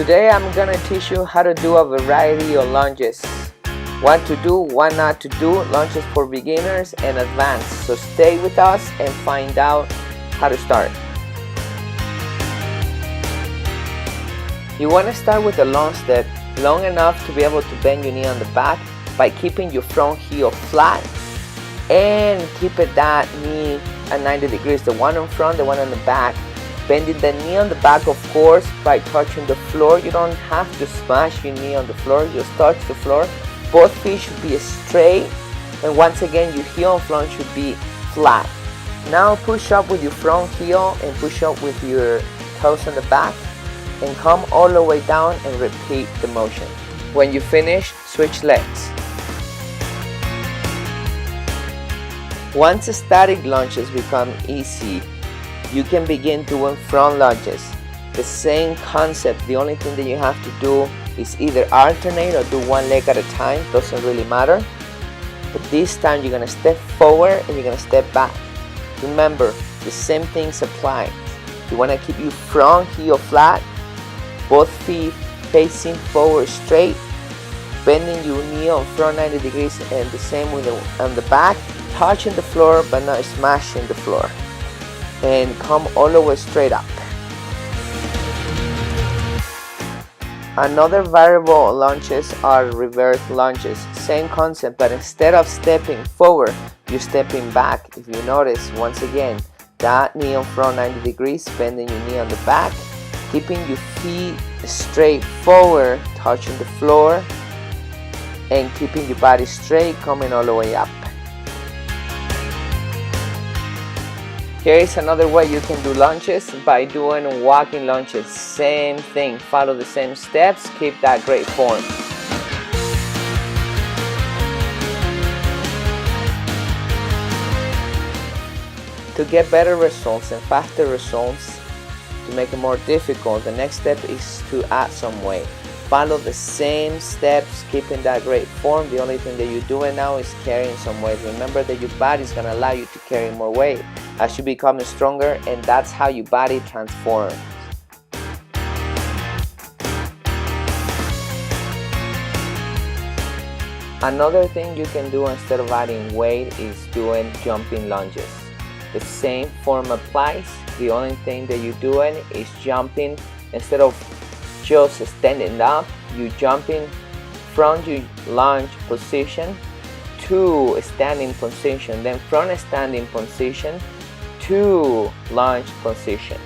Today I'm gonna teach you how to do a variety of lunges. What to do, what not to do, lunges for beginners and advanced. So stay with us and find out how to start. You want to start with a long step, long enough to be able to bend your knee on the back by keeping your front heel flat and keeping that knee at 90 degrees, the one in front, the one on the back. Bending the knee on the back, of course, by touching the floor. You don't have to smash your knee on the floor, just touch the floor. Both feet should be straight, and once again your heel and front should be flat. Now push up with your front heel and push up with your toes on the back and come all the way down and repeat the motion. When you finish, switch legs. Once static lunges become easy, you can begin doing front lunges. The same concept, the only thing that you have to do is either alternate or do one leg at a time, doesn't really matter. But this time you're gonna step forward and you're gonna step back. Remember, the same things apply. You wanna keep your front heel flat, both feet facing forward straight, bending your knee on front 90 degrees, and the same with on the back, touching the floor but not smashing the floor. And come all the way straight up. Another variable of lunges are reverse lunges. Same concept, but instead of stepping forward, you're stepping back. If you notice, once again, that knee on front 90 degrees, bending your knee on the back, keeping your feet straight forward, touching the floor, and keeping your body straight, coming all the way up. Here is another way you can do lunges by doing walking lunges. Same thing, follow the same steps, keep that great form. To get better results and faster results, to make it more difficult, the next step is to add some weight. Follow the same steps, keeping that great form. The only thing that you're doing now is carrying some weight. Remember that your body is going to allow you to carry more weight as you become stronger, and that's how your body transforms. Another thing you can do instead of adding weight is doing jumping lunges. The same form applies. The only thing that you're doing is jumping. Instead of just standing up, you jumping from your lunge position to standing position, then from a standing position to lunge position.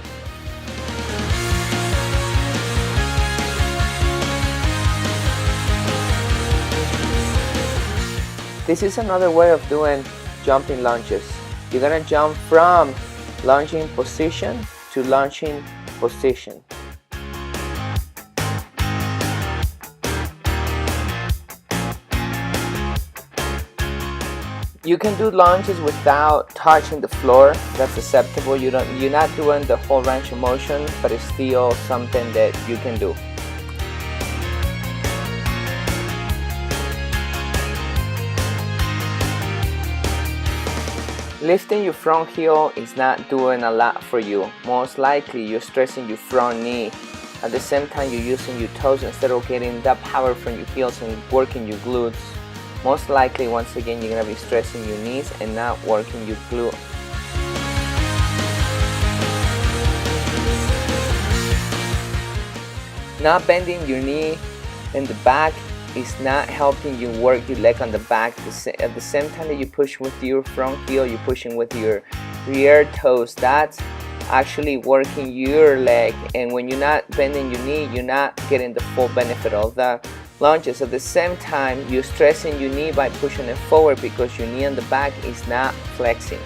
This is another way of doing jumping lunges. You're gonna jump from lunging position to lunging position. You can do lunges without touching the floor. That's acceptable. You're not doing the whole range of motion, but it's still something that you can do. Lifting your front heel is not doing a lot for you. Most likely you're stressing your front knee. At the same time you're using your toes instead of getting that power from your heels and working your glutes. Most likely, once again, you're going to be stressing your knees and not working your glute. Not bending your knee in the back is not helping you work your leg on the back. At the same time that you push with your front heel, you're pushing with your rear toes. That's actually working your leg. And when you're not bending your knee, you're not getting the full benefit of that. Lunges. At the same time, you're stressing your knee by pushing it forward because your knee on the back is not flexing.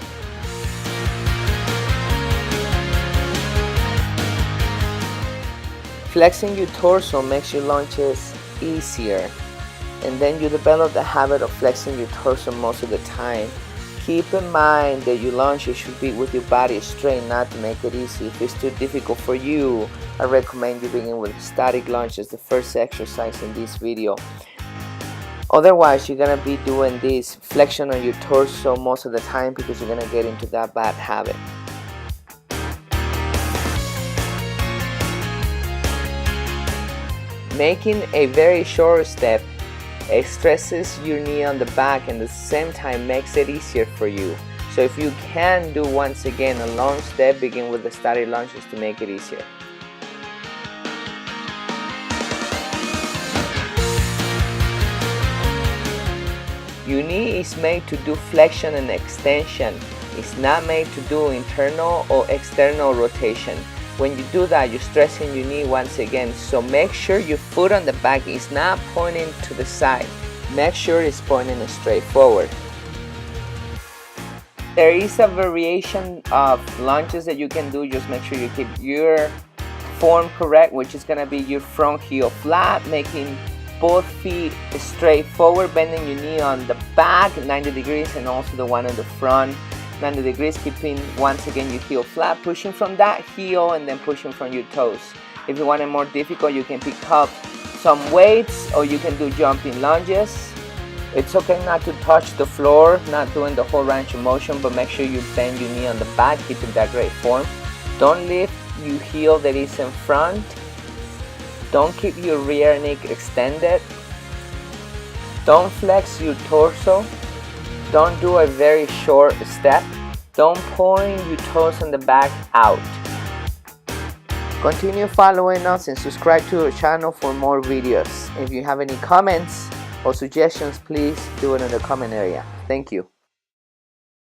Flexing your torso makes your lunges easier, and then you develop the habit of flexing your torso most of the time. Keep in mind that your lunges should be with your body straight, not to make it easy. If it's too difficult for you, I recommend you begin with static lunges, the first exercise in this video. Otherwise, you're gonna be doing this flexion on your torso most of the time because you're gonna get into that bad habit. Making a very short step stresses your knee on the back and at the same time makes it easier for you. So if you can do once again a long step, begin with the static lunges to make it easier. Your knee is made to do flexion and extension. It's not made to do internal or external rotation. When you do that, you're stressing your knee once again. So make sure your foot on the back is not pointing to the side. Make sure it's pointing straight forward. There is a variation of lunges that you can do. Just make sure you keep your form correct, which is going to be your front heel flat, making both feet straight forward, bending your knee on the back 90 degrees and also the one on the front 90 degrees, keeping once again your heel flat, pushing from that heel and then pushing from your toes. If you want it more difficult, you can pick up some weights or you can do jumping lunges. It's okay not to touch the floor, not doing the whole range of motion, but make sure you bend your knee on the back, keeping that great form. Don't lift your heel that is in front. Don't keep your rear neck extended. Don't flex your torso. Don't do a very short step. Don't point your toes on the back out. Continue following us and subscribe to our channel for more videos. If you have any comments or suggestions, please do it in the comment area. Thank you.